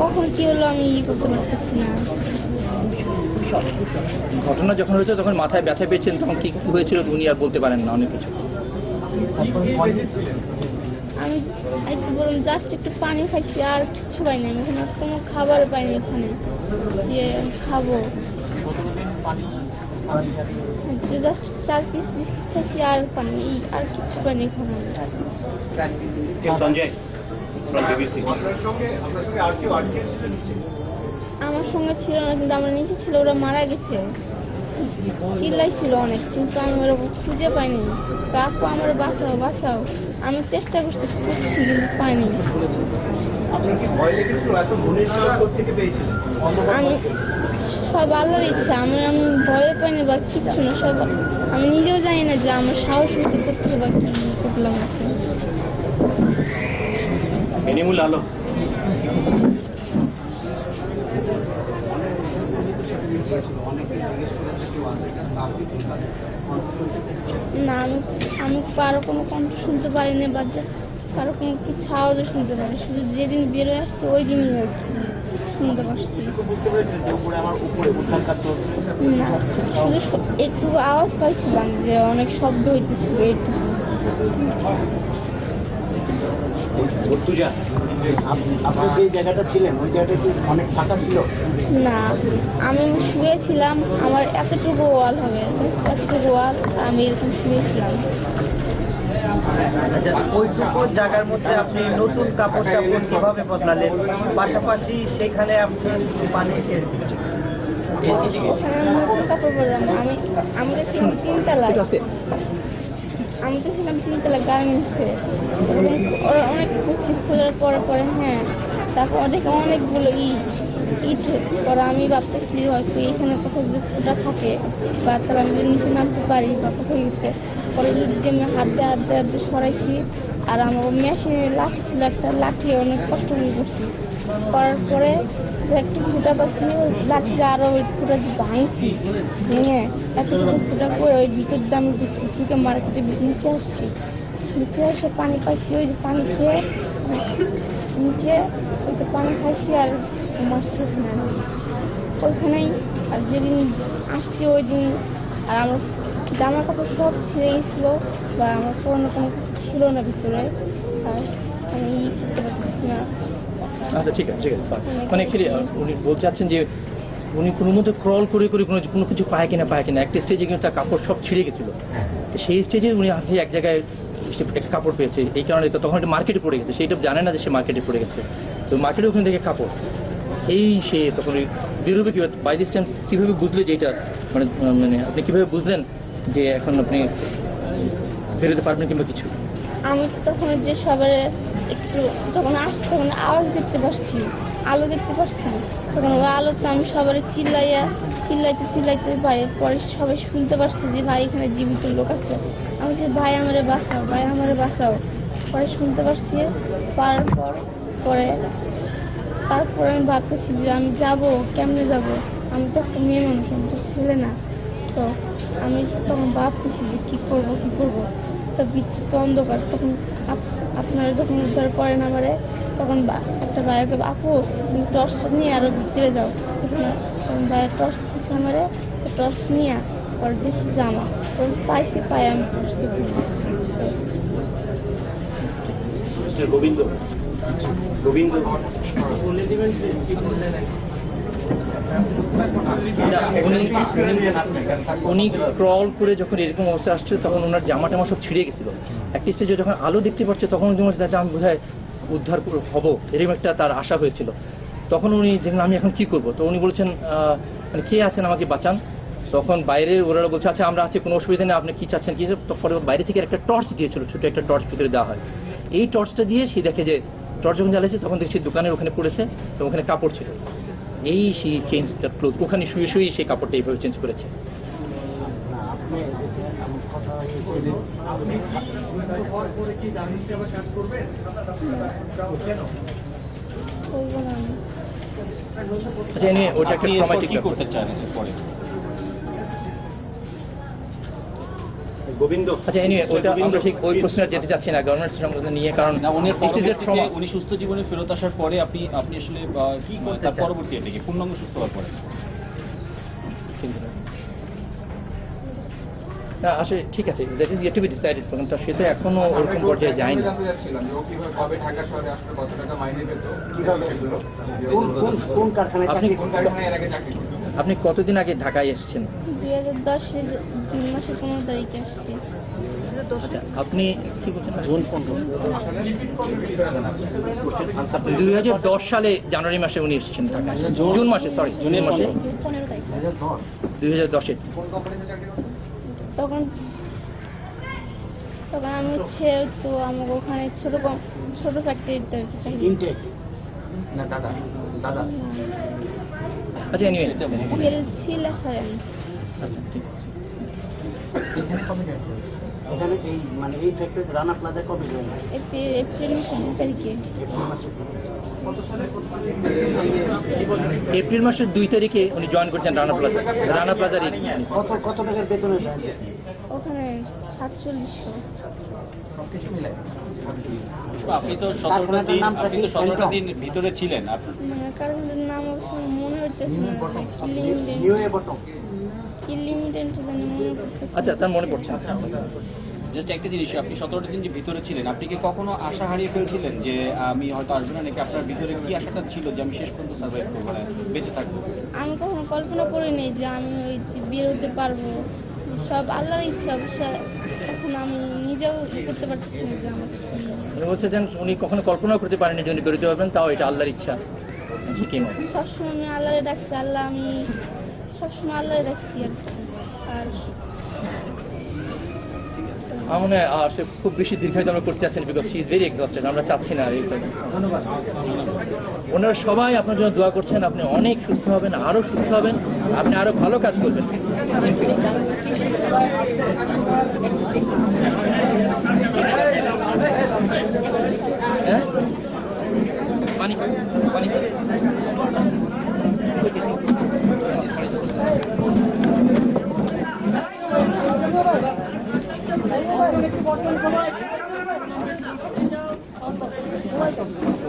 কখন কি হলো আমি করতে পারতেছি না। ঘটনা যখন হয়েছে তখন মাথায় ব্যথা পেয়েছেন, তখন কি হয়েছিল উনি আর বলতে পারেন না অনেক কিছু। আমি একটু বললাম জাস্ট একটু পানি খাইছি আর কিচ্ছু পাইনি, আমি এখানে কোনো খাবার পাইনি এখানে যে খাবো। জাস্ট 4 পিস বিস্কিট খাইছি আর পানি, আর কিচ্ছু পাইনি এখানে। আমার সঙ্গে ছিল না, কিন্তু আমার নিচে ছিল, ওরা মারা গেছে। চিল্লাইছিল অনেক, কিন্তু আমি ওরা খুঁজে পাইনি। কাকু আমার বাঁচাও বাঁচাও, আমি চেষ্টা করছি খুঁজছি কিন্তু পাইনি। আমি সব আল্লাহর ইচ্ছা, আমি ভয় পাইনি বা কিচ্ছু না, সব আমি নিজেও জানি না যে আমার সাহস হয়েছে করতে বা কি করলাম। আলো না, আমি কারো কোনো কণ্ঠ শুনতে পারিনি বা কারো কোনো কিছু আওয়াজও শুনতে পারি, শুধু যেদিন বেরোয় আসছে ওই দিনই আর কি শুনতে পারছি। না, শুধু একটু আওয়াজ পাইছিলাম যে অনেক শব্দ হইতেছিল একটু। আপনি যে জায়গাটা ছিলেন ওই জায়গাটা কি অনেক ফাঁকা ছিল? না, আমি শুয়েছিলাম, আমার এতটুকু ওয়াল হবে, এতটুকু ওয়াল, আমি এরকম শুয়েছিলাম। ওইটুকু জায়গার মধ্যে আপনি নতুন কাপড় চাপড় কিভাবে বদলালেন, পাশাপাশি সেখানে আপনি পানি ওখানে নতুন কাপড় পরলাম, আমি তো ছিলাম 3 তলায়, আমি তো ছিলাম 3 তলা গার্মেন্টসে। ওরা অনেক খুঁজছি, খোঁজার পরে পরে হ্যাঁ, তারপর দেখে অনেকগুলো ইট পরে আমি ভাবতেছি হয়তো এখানে কোথাও যদি ফুটা থাকে বা তাহলে আমি যদি নিচে নামতে পারি বা কোথাও ইটে, পরে যদি আমি হাত দিয়ে সরাইছি। আর আমার মেশিনে লাঠি ছিল, একটা লাঠি অনেক কষ্ট হয়ে করছি, করার পরে যে একটু ফুটা পাচ্ছি, লাঠিতে আরও ওই ফুটা ভাঙছি, ভেঙে এতটুকু ফুটা করে ওই ভিতর দিয়ে আমি ঢুকছি, ঢুকে মার্কেটে নিচে আসছি। নিচে এসে পানি পাইছি, ওই যে পানি খেয়ে নিচে ওই তো পানি খাইছি আর মারছি ওইখানেই। আর যেদিন আসছি ওই দিন আর আমার জামা কাপড় সব ছিঁড়ে গেছিলো বা আমার পুরোনো কোনো কিছু ছিল না ভিতরে, আর আমি করতে পারছি না। আচ্ছা ঠিক আছে স্যার, মানে অ্যাকচুয়ালি উনি বলতে চাচ্ছেন যে উনি কোনো মতো ক্রল করে কোনো কিছু পায় কিনা একটা স্টেজে কিন্তু তার কাপড় সব ছিঁড়ে গেছিলো। তো সেই স্টেজে উনি হাতে এক জায়গায় একটা কাপড় পেয়েছে, এই কারণে তখন একটা মার্কেটে পড়ে গেছে, সেইটা জানে না যে সে মার্কেটে পড়ে গেছে। তো মার্কেটে ওখানে দেখে কাপড়, সে তখন বেরোবে কীভাবে, বাই দিস টাইম কীভাবে বুঝলে যে এটা মানে আপনি কীভাবে বুঝলেন যে এখন আপনি বেরোতে পারবেন কিংবা কিছু? আমি তো তখন যে সবার একটু যখন আসছি তখন আওয়াজ দেখতে পারছি, আলো দেখতে পারছি, তখন ওই আলোতে আমি সবার চিল্লাইতে ভাই, পরে সবাই শুনতে পারছি যে ভাই এখানে জীবিত লোক আছে। আমি যে ভাই আমারে বাঁচাও, পরে শুনতে পারছি। পারার পরে তারপরে আমি ভাবতেছি যে আমি যাব কেমনে যাব, আমি তো একটা মেয়ে মানুষ, আমি তো ছেলে না। তো আমি তখন ভাবতেছি যে কী করবো তো বিদ্যুৎ অন্ধকার। তখন আপনারা যখন উদ্ধার করেন আমারে, তখন একটা ভাইকে আপু টর্চ নিয়ে আরো ভিতরে যাও, তখন ভাইয়ের টর্চ দিচ্ছে আমারে, টর্চ নিয়ে পরে দেখি জামা পাইছি, আমি করছি। উনি ক্রল করে যখন এরকম অবস্থা আসছে তখন ওনার জামা টামা সব ছিঁড়ে গেছিল। একটা স্টেজে যখন আলো দেখতে পাচ্ছে তখন আমি বোধহয় উদ্ধার হবো এরকম একটা তার আশা হয়েছিল। তখন উনি দেখলেন আমি এখন কি করবো, তো উনি বলছেন মানে কে আছেন আমাকে বাঁচান। তখন বাইরের ওরা বলছে আচ্ছা আমরা আছি, কোনো অসুবিধা নেই, আপনি কি চাচ্ছেন কি। পরে বাইরে থেকে একটা টর্চ দিয়েছিল, ছোট একটা টর্চ ভিতরে দেওয়া হয়। এই টর্চটা দিয়ে সে দেখে যে টর্চ যখন জ্বালিয়েছে তখন দেখছি দোকানের ওখানে পড়েছে এবং ওখানে কাপড় ছিল। সেই চেঞ্জটা ক্লোথ ওখানে শুয়ে সেই কাপড়টা এইভাবে চেঞ্জ করেছে। আচ্ছা এনে ওটা একটা ট্রমাটিক করতে চান পরে গোবিন্দ আচ্ছা এনিওয়ে ওটা আমরা ঠিক ওই প্রশ্নে যেতে চাচ্ছি না গভর্নমেন্ট নিয়ে, কারণ না উনি this is a trauma. উনি সুস্থ জীবনে ফেরত আসার পরে আপনি আসলে কি করেন তার পরবর্তী এটা কি পূর্ণাঙ্গ সুস্থ হওয়ার পরে? না আসলে ঠিক আছে, that is yet two be decided, কারণ সে তো এখনো ওরকম পর্যায়ে যায়নি। জানতে চাচ্ছিলাম যে ও কিভাবে কবে ঢাকা শহরে আসলে কত টাকা মাইনে পেত, কিভাবে সেগুলো কোন কারখানায় আপনি চাকরি কোন কারখানায় এর আগে চাকরি করতো? আপনি কতদিন আগে ঢাকায় এসেছেন? 2010 জুন মাসের 15 তারিখে আসছি। আচ্ছা আপনি কি বলছেন? জুন 15 2010 সালে জানুয়ারি মাসে উনি এসেছেন ঢাকায়, জুন মাসে, সরি জুন মাসে 15 তারিখ 2010-এ। কোন কোম্পানিতে চাকরি করতো? তখন তখন আমি হচ্ছে তো আমাকে ওখানে ছোট ফ্যাক্টরিতে চাকরি ইনটেক্স আচ্ছা এনিওয়ে সেল রেফারেন্স। আচ্ছা ঠিক আছে। এখানে এই মানে এই ফ্যাক্টরি রানা প্লাজায় কবে জয়েন হয়? এতে এপ্রিল মাসের 2 তারিখে। এপ্রিল মাসের 2 তারিখে উনি জয়েন করছেন রানা প্লাজার। কত টাকার বেতনে জয়েন? ওখানে 4700। আপনি তো 17টা দিন ভিতরে ছিলেন। মানে কারণের নাম অবশ্য মনে হইতেছে না, কি লিমিটেড নিউ এ বটম কি লিমিটেড জানি মনে করতেছে। আচ্ছা তার মনে পড়ছে না। জাস্ট একটা জিনিস, আপনি 17টা দিন যে ভিতরে ছিলেন, আপনি কি কখনো আশা হারিয়ে ফেলছিলেন যে আমি হয়তো আসবো না, নাকি আপনার ভিতরে কি আশাটা ছিল যে আমি শেষ পর্যন্ত সার্ভাইভ করবো, মানে বেঁচে থাকবো? আমি কখনো কল্পনা করিনি যে আমি ওই যে বের হতে পারবো, সব আল্লাহর ইচ্ছা। অবশ্য এখন আমি নিজেও করতে পারতেছি না যে আমার কি। উনি বলছে যে উনি কখনো কল্পনা করতে পারেনি যে উনি বেরোতে পারবেন, তাও এটা আল্লাহর ইচ্ছা। কি মনে? সবসময় আমি আল্লাহরে ডাকছি, আল্লাহ আমি সবসময় আল্লাহরে ডাকছি আর কি। আর আমার মনে হয় সে খুব বেশি দীর্ঘায়িত আমরা করতে চাচ্ছেন, because she is very exhausted. আমরা চাচ্ছি না এই কথা। ওনারা সবাই আপনার জন্য দোয়া করছেন, আপনি অনেক সুস্থ হবেন, আরো সুস্থ হবেন, আপনি আরো ভালো কাজ করবেন। হ্যাঁ পানি পানি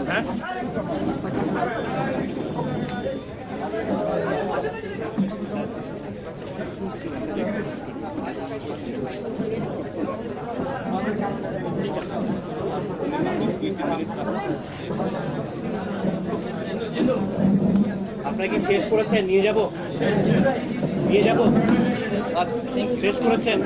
হ্যাঁ আপনারা কি শেষ করেছেন? নিয়ে যাব শেষ করেছেন?